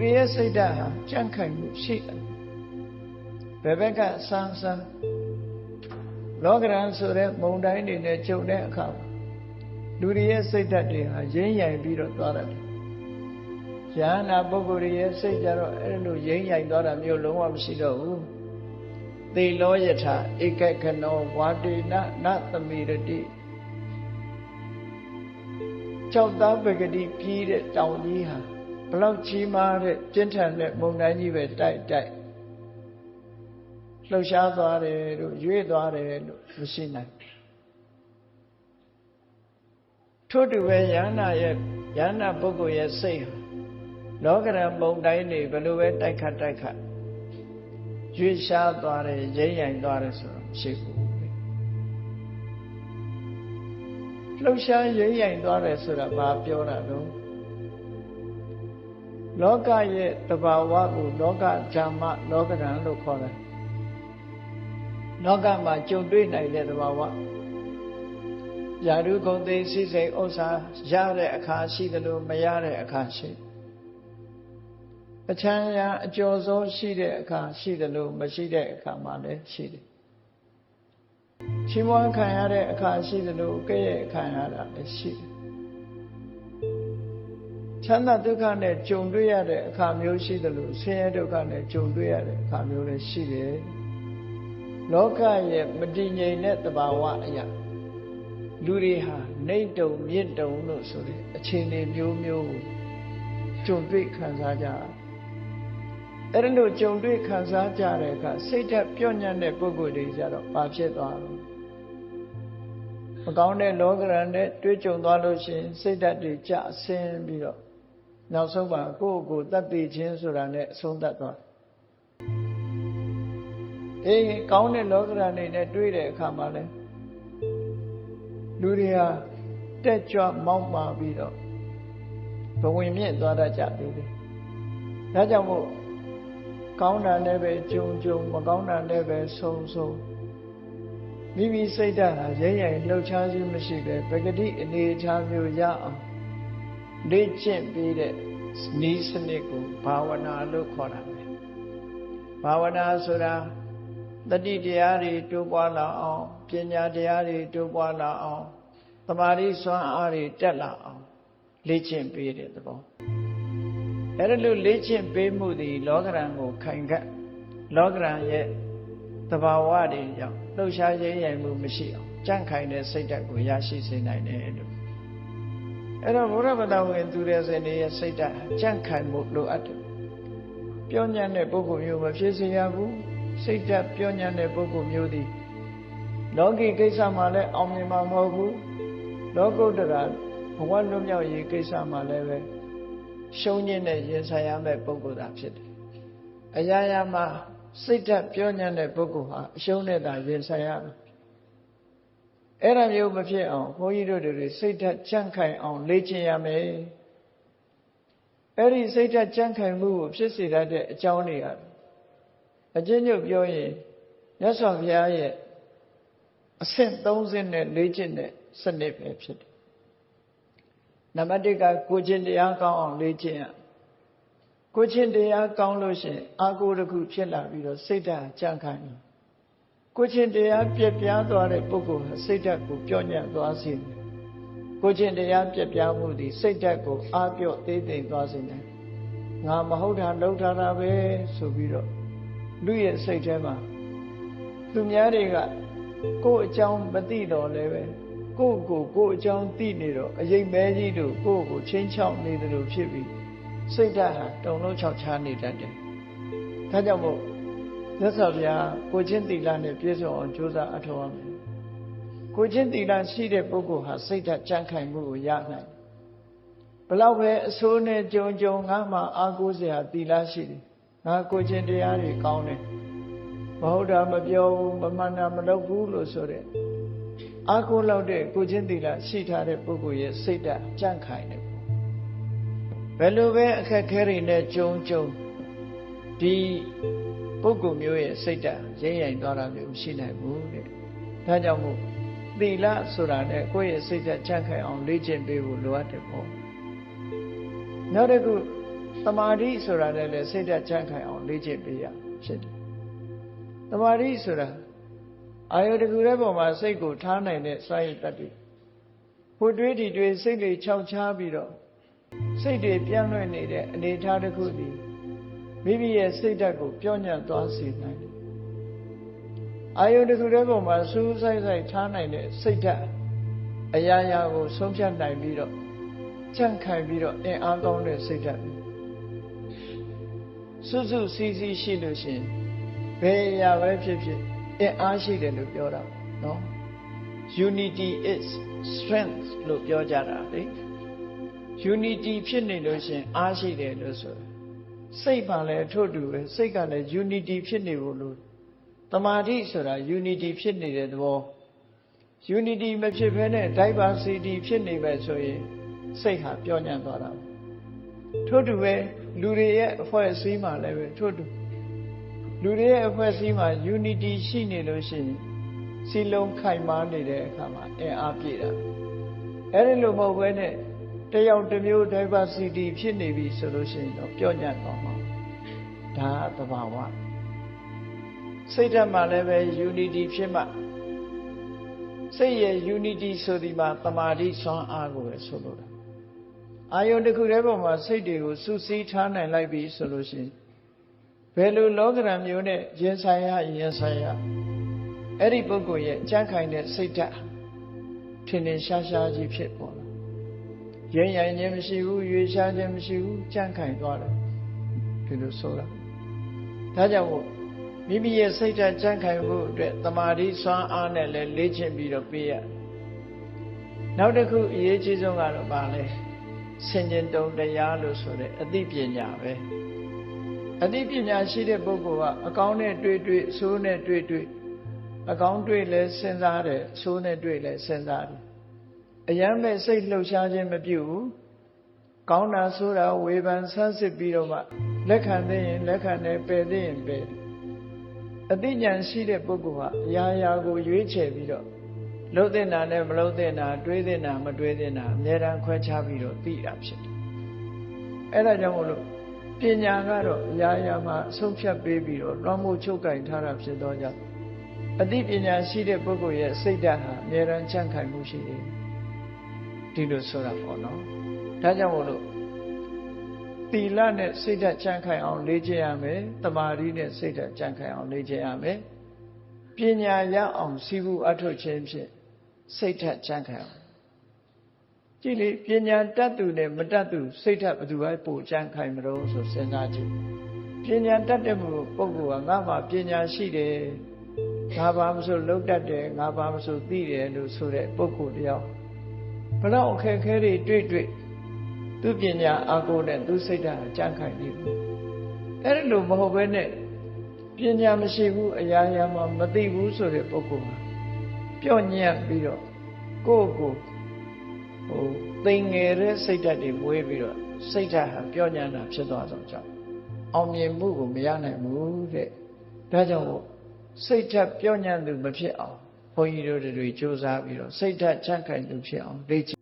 တွေရဲ့စိတ်ဓာတ်ဟာကြံ့ခိုင်မှုရှိတယ်ဘယ်ဘက်ကဆန်းဆန်းလောကရန်ဆိုတဲ့မုံတိုင်းတွေနဲ့ကြုံတဲ့အခါလူတွေရဲ့စိတ်ဓာတ်တွေဟာရင်းရိုင်ပြီးတော့သွားတယ်ယဟနာပုဂ္ဂိုလ်ရဲ့စိတ်ကြတော့အဲ့လိုရင်းရိုင်သွားတာမျိုးလုံးဝမရှိတော့ဘူးသေလောယထာဧကခနောဝါတေနနသမိရတိကြောက်သားပဂတိပြီးတဲ့တောင်ကြီးဟာဘလောက်ကြီးမားတဲ့ပြင်းထန်တဲ့မုန်တိုင်းကြီးပဲတိုက်လှုပ်ရှားသွားတယ်လို့ရွေ့သွားတယ်လို့မရှိနိုင်ထို့တူပဲယန္နာပုဂ္ဂိုလ်ရဲ့စိတ်ဟာလောကရန်မုန်တိုင်းတွေဘယ်လိုပဲတိုက်ခတ်ရွေ့ရှားသွားတယ်ရိမ့်ရိုင်သွားတယ်ဆိုတော့မရှိဘူးလှုပ်ရှားရိမ့်ရိုင်သွားတယ်ဆိုတာဘာပြောတာတော့လောကရဲ့တဘာဝကိုလောကဓမ္မလောကရန်လို့ခေါ်တယ်လောကမှာကြုံတွေ့နိုင်တဲ့တဘာဝယာရုဂုံသိစိစိဥစ္စာရတဲ့အခါရှိတယ်လို့မရတဲ့အခါရှိအချမ်းရာအကျော်စိုးရှိတဲ့အခါရှိတယ်လို့မရှိတဲ့အခါမှလည်းရှိတယ်ချီးမွမ်းခံရတဲ့အခါရှိတယ်လို့ကဲ့ရဲ့ခံရတာလည်းရှိတယ်ချမ်းသာဒုက္ခနဲ့ကြုံတွေ့ရတဲ့အခါမျိုးရှိတယ်လို့ဆင်းရဲဒုက္ခနဲ့ကြုံတွေ့ရတဲ့အခါမျိုးလည်းရှိတယ်လောကရဲ့မတည်ငြိမ်တဲ့သဘာဝအရာလူတွေဟာနှိမ့်တုံမြင့်တုံလို့ဆိုတဲ့အခြေအနေမျိုးမျိုးကိုကြုံတွေ့ခံစားကြအဲ့လိုကြုံတွေ့ခံစားကြတဲ့အခါစိတ်ဓာတ်ပြော့ညံ့တဲ့ပုဂ္ဂိုလ်တွေကြတော့ဘာဖြစ်သွားလဲမကောင်းတဲ့လောကရန်နဲ့တွေ့ကြုံသွားလို့ရှိရင်စိတ်ဓာတ်တွေကျဆင်းပြီးတော့နောက်ဆုံးမှာကိုယ့်ကိုယ်တတ်သိခြင်းဆိုတာနဲ့အဆုံးသတ်သွားကောင်းတဲ့လောကရန်တွေနဲ့တွေ့တဲ့အခါမှာလဲလူတွေဟာတက်ကြွမောက်မာပြီးတော့ဘဝင်မြင့်သွားတတ်ကြသေးတယ်ဒါကြောင့်မို့ကောင်းတာလည်းပဲကြုံမကောင်းတာလည်းပဲဆုံးမိမိစိတ်ဓာတ်ဟာရိမ့်ရိုင်လှုပ်ရှားခြင်းမရှိပဲပဂတိအနေအထားမျိုးရအောင်လေ့ကျင့်ပြီးတဲ့နည်းစနစ်ကိုဘာဝနာလို့ခေါ်တာပဲဘာဝနာဆိုတာတတိတရားတွေတိုးပွားလာအောင်ပညာတရားတွေတိုးပွားလာအောင်သမာဓိစွမ်းအားတွေတက်လာအောင်လေ့ကျင့်ပေးတဲ့သဘောအဲ့ဒါလို့လေ့ကျင့်ပေးမှုသည်လောကရန်ကိုခိုင်ခတ်လောကရန်ရဲ့သဘာဝတွေကြောင့်လှုပ်ရှားရင်းရိုင်မှုမရှိအောင်ကြံ့ခိုင်တဲ့စိတ်ဓာတ်ကိုရရှိစေနိုင်တယ်လို့အဲ့တော့ဘုရားဗဒဝင်သူရဲ့စိတ်ရဲ့စိတ်ဓာတ်ကြံ့ခိုင်မှုလိုအပ်တယ်ပြောညံ့တဲ့ပုဂ္ဂိုလ်မျိုးမဖြစ်စေရဘူးစိတ်ဓာတ်ပြောညံ့တဲ့ပုဂ္ဂိုလ်မျိုးသည်လောကီကိစ္စမှာလည်းအောင်မြင်မှာမဟုတ်ဘူးလောကုတ္တရာဘဝလွတ်မြောက်ရေးကိစ္စမှာလည်းပဲရှုံးညင်းတဲ့ရင်ဆိုင်ရမယ့်ပုဂ္ဂိုလ်သာဖြစ်တယ်အရာရာမှာစိတ်ဓာတ်ပြောညံ့တဲ့ပုဂ္ဂိုလ်ဟာအရှုံးနဲ့သာရင်ဆိုင်ရမယ်အဲ့ဒါမျိုးမဖြစ်အောင်ဘုန်းကြီးတို့တွေစိတ်ဓာတ်ကြံ့ခိုင်အောင်လေ့ကျင့်ရမယ်အဲ့ဒီစိတ်ဓာတ်ကြံ့ခိုင်မှုကိုဖြစ်စေတတ်တဲ့အကြောင်းတွေကအကျဉ်းချုပ်ပြောရင်မြတ်စွာဘုရားရဲ့အဆင့်30နဲ့လေ့ကျင့်တဲ့စနစ်ပဲဖြစ်တယ်နံပါတ်1ကကိုယ်ချင်းတရားကောင်းအောင်လေ့ကျင့်ရကိုယ်ချင်းတရားကောင်းလို့ရှိရင်အာကိုယ်တစ်ခုဖြစ်လာပြီးတော့စိတ်ဓာတ်ကြံ့ခိုင်တယ်ကိုယ်ချင်းတရားပြည့်ပြားသွားတဲ့ပုဂ္ဂိုလ်ဟာစိတ်ဓာတ်ကိုပြော့ညံ့သွားစေတယ်ကိုယ်ချင်းတရားပြည့်ပြားမှုသည်စိတ်ဓာတ်ကိုအားပြော့သေးသိမ်သွားစေတယ်ငါမဟုတ်တာလုပ်ထားတာပဲဆိုပြီးတော့လူရဲ့စိတ်ထဲမှာသူများတွေကကိုယ့်အကြောင်းမသိတော့လည်းပဲကိုယ့်အကြောင်းသိနေတော့အရေးမဲကြီးတို့ကိုယ့်ကိုချင်းချောက်နေတယ်လို့ဖြစ်ပြီးစိတ်ဓာတ်ဟာတုန်လှုပ်ချောက်ချားနေတတ်တယ်။ဒါကြောင့်မို့သက်သာဗျာကိုချင်းသီလနဲ့ပြည့်စုံအောင်ကြိုးစားအထောက်အမယ်။ကိုချင်းသီလရှိတဲ့ပုဂ္ဂိုလ်ဟာစိတ်ဓာတ်ကြံ့ခိုင်မှုကိုရနိုင်တယ်။ဘလောက်ပဲအဆိုးနဲ့ကြုံငါမှအားကိုးစရာသီလရှိတယ်။ငါကိုချင်းတရားတွေကောင်းတယ်။မဟုတ်တာမပြောဘူးမမှန်တာမလုပ်ဘူးလို့ဆိုတဲ့အားကိုးလောက်တဲ့ကိုချင်းသီလရှိထားတဲ့ပုဂ္ဂိုလ်ရဲ့စိတ်ဓာတ်ကြံ့ခိုင်တယ်ဘယ်လိုပဲအခက်ခဲတွေနဲ့ကြုံဒီပုဂ္ဂိုလ်မျိုးရဲ့စိတ်ဓာတ်ရိမ့်ရိုင်သွားတာမျိုးမရှိနိုင်ဘူးတဲ့ဒါကြောင့်မို့သီလဆိုတာနဲ့ကိုယ့်ရဲ့စိတ်ဓာတ်ကြံ့ခိုင်အောင်လေ့ကျင့်ပေးဖို့လိုအပ်တယ်ပေါ့နောက်တစ်ခု သမာဓိဆိုတာလည်းစိတ်ဓာတ်ကြံ့ခိုင်အောင်လေ့ကျင့်ပေးရဖြစ်တယ်သမာဓိဆိုတာအာယုတစ်ခုတည်းပေါ်မှာစိတ်ကိုထားနိုင်တဲ့စွမ်းရည်တတ်တယ်ဟိုတွေးဒီတွေးစိတ်တွေခြောက်ခြားပြီးတော့စိတ်တွေပြန့်လွင့်နေတဲ့အနေအထားတစ်ခုဒီမိမိရဲ့စိတ်ဓာတ်ကိုပြောင်းညံ့သွားစေနိုင်တယ်အာယုတစ်ခုတည်းပေါ်မှာစူးစိုက်စိုက်ထားနိုင်တဲ့စိတ်ဓာတ်အရာရာကိုဆုံးဖြတ်နိုင်ပြီးတော့ကြံ့ခိုင်ပြီးတော့အင်အားကောင်းတဲ့စိတ်ဓာတ်စွတ်စွတ်စီးစီးရှိလို့ရှိရင်ဘယ်အရာပဲဖြစ်ဖြစ်အင်အားရှိတယ်လို့ပြောတာနော် Unity is strength လို့ပြောကြတာလေ Unity ဖြစ်နေလို့ရှိရင်အားရှိတယ်လို့ဆိုတာစိတ်ပါလဲထို့တူပဲစိတ်ကလည်း Unity ဖြစ်နေဖို့လို့တမာတိဆိုတာ Unity ဖြစ်နေတဲ့သဘော Unity မဖြစ်ဘဲနဲ့ Diversity ဖြစ်နေပဲဆိုရင်စိတ်ဟာပြောင်းညံ့သွားတာထို့တူပဲလူတွေရဲ့အဖွဲ့အစည်းမှာလည်းပဲထို့တူလူတွေရဲ့အဖွဲ့အစည်းမှာ Unity ရှိနေလို့ရှိရင်စီလုံးခိုင်မာနေတဲ့အခါမှာအင်အားပြည့်တာအဲ့ဒီလိုမဟုတ်ဘဲနဲ့တယောက်တစ်မျိုး Diversity ဖြစ်နေပြီဆိုလို့ရှိရင်တော့ပြောင်းညံ့သွားမှာဒါသဘာဝစိတ်ဓာတ်မှာလည်းပဲ Unity ဖြစ်မှစိတ်ရဲ့ Unity ဆိုဒီမှာတမာတိစွမ်းအားကိုပဲဆိုလိုတာအာယုန်တစ်ခုတည်းပေါ်မှာစိတ်တွေကိုစုစည်းထားနိုင်လိုက်ပြီဆိုလို့ရှိရင်ဘယ်လိုလောကဓာတ်မျိုးနဲ့ရင်ဆိုင်ရအဲ့ဒီပုဂ္ဂိုလ်ရဲ့ကြံ့ခိုင်တဲ့စိတ်ဓာတ်ထင်ထင်ရှားရှားကြီးဖြစ်ပေါ်လာရင်ရည်ခြင်းမရှိဘူးရွေရှားခြင်းမရှိဘူးကြံ့ခိုင်သွားတယ်ဒီလိုဆိုတာဒါကြောင့်မို့မိမိရဲ့စိတ်ဓာတ်ကြံ့ခိုင်ဖို့အတွက်တမာတိစွမ်းအားနဲ့လည်းလေ့ကျင့်ပြီးတော့ပေးရနောက်တစ်ခုအရေးကြီးဆုံးကတော့ဗာလဲဆင်ခြင်တုံတရားလို့ဆိုတဲ့အသိပညာပဲအသိပညာရှိတဲ့ပုဂ္ဂိုလ်ကအကောင်းနဲ့တွေ့တွေ့အဆိုးနဲ့တွေ့တွေ့အကောင်းတွေ့လဲစဉ်းစားတယ်အဆိုးနဲ့တွေ့လဲစဉ်းစားတယ်အယမ်းမဲ့စိတ်လှုပ်ရှားခြင်းမပြုဘူးကောင်းတာဆိုးတာဝေဖန်ဆန်းစစ်ပြီးတော့မှလက်ခံသိရင်လက်ခံတယ်ပယ်သိရင်ပယ်တယ်အသိဉာဏ်ရှိတဲ့ပုဂ္ဂိုလ်ဟာအရာရာကိုရွေးချယ်ပြီးတော့လှုပ်တဲ့နာနဲ့မလှုပ်တဲ့နာတွေးတဲ့နာမတွေးတဲ့နာအများတန်းခွဲခြားပြီးတော့သိတာဖြစ်တယ်အဲ့ဒါကြောင့်မို့လို့ပညာကတော့အရာရာမှာဆုံးဖြတ်ပေးပြီးတော့လွှမ်းမိုးချုပ်ကင်ထားတာဖြစ်တော့ကြောင့်အသိပညာရှိတဲ့ပုဂ္ဂိုလ်ရဲ့စိတ်ဓာတ်ဟာအများတန်းချမ်းခိုင်မှုရှိတယ်ဒီလိုဆိုတာပေါ့နော်ဒါကြောင့်မို့လို့သီလနဲ့စိတ်ဓာတ်ကြံ့ခိုင်အောင်လေ့ကျင့်ရမယ်တမာတိနဲ့စိတ်ဓာတ်ကြံ့ခိုင်အောင်လေ့ကျင့်ရမယ်ပညာရအောင်စီးပူးအထောက်ခြင်းဖြင့်စိတ်ဓာတ်ကြံ့ခိုင်အောင်ကြည့်လေပညာတတ်သူနဲ့မတတ်သူစိတ်ဓာတ်ဘယ်သူပဲပိုကြံ့ခိုင်မလို့ဆိုစဉ်းစားကြည့်ပညာတတ်တဲ့ပုဂ္ဂိုလ်ကငါ့မှာပညာရှိတယ်ငါဘာမဆိုလုပ်တတ်တယ်ငါဘာမဆိုသိတယ်လို့ဆိုတဲ့ပုဂ္ဂိုလ်တယောက်ဘလောက်အခက်အခဲတွေတွေ့သူပညာအားကိုးနဲ့သူစိတ်ဓာတ်ကြံ့ခိုင်နေဘူးအဲ့ဒီလိုမဟုတ်ဘဲနဲ့ပညာမရှိဘူးအရာရာမှမသိဘူးဆိုတဲ့ပုဂ္ဂိုလ်ဟာပြော့ညံ့ပြီးတော့ကိုယ့်ကိုသိငယ်တဲ့စိတ်ဓာတ်တွေမွေးပြီးတော့စိတ်ဓာတ်ဟာပြော့ညံ့တာဖြစ်သွားတော့ကြောင့်အောင်မြင်မှုကိုမရနိုင်ဘူးတဲ့ဒါကြောင့်စိတ်ဓာတ်ပြော့ညံ့သူမဖြစ်အောင်ဘုန်းကြီးတို့တွေကြိုးစားပြီးတော့စိတ်ဓာတ်ကြံ့ခိုင်သူဖြစ်အောင်လေ့ကျင့်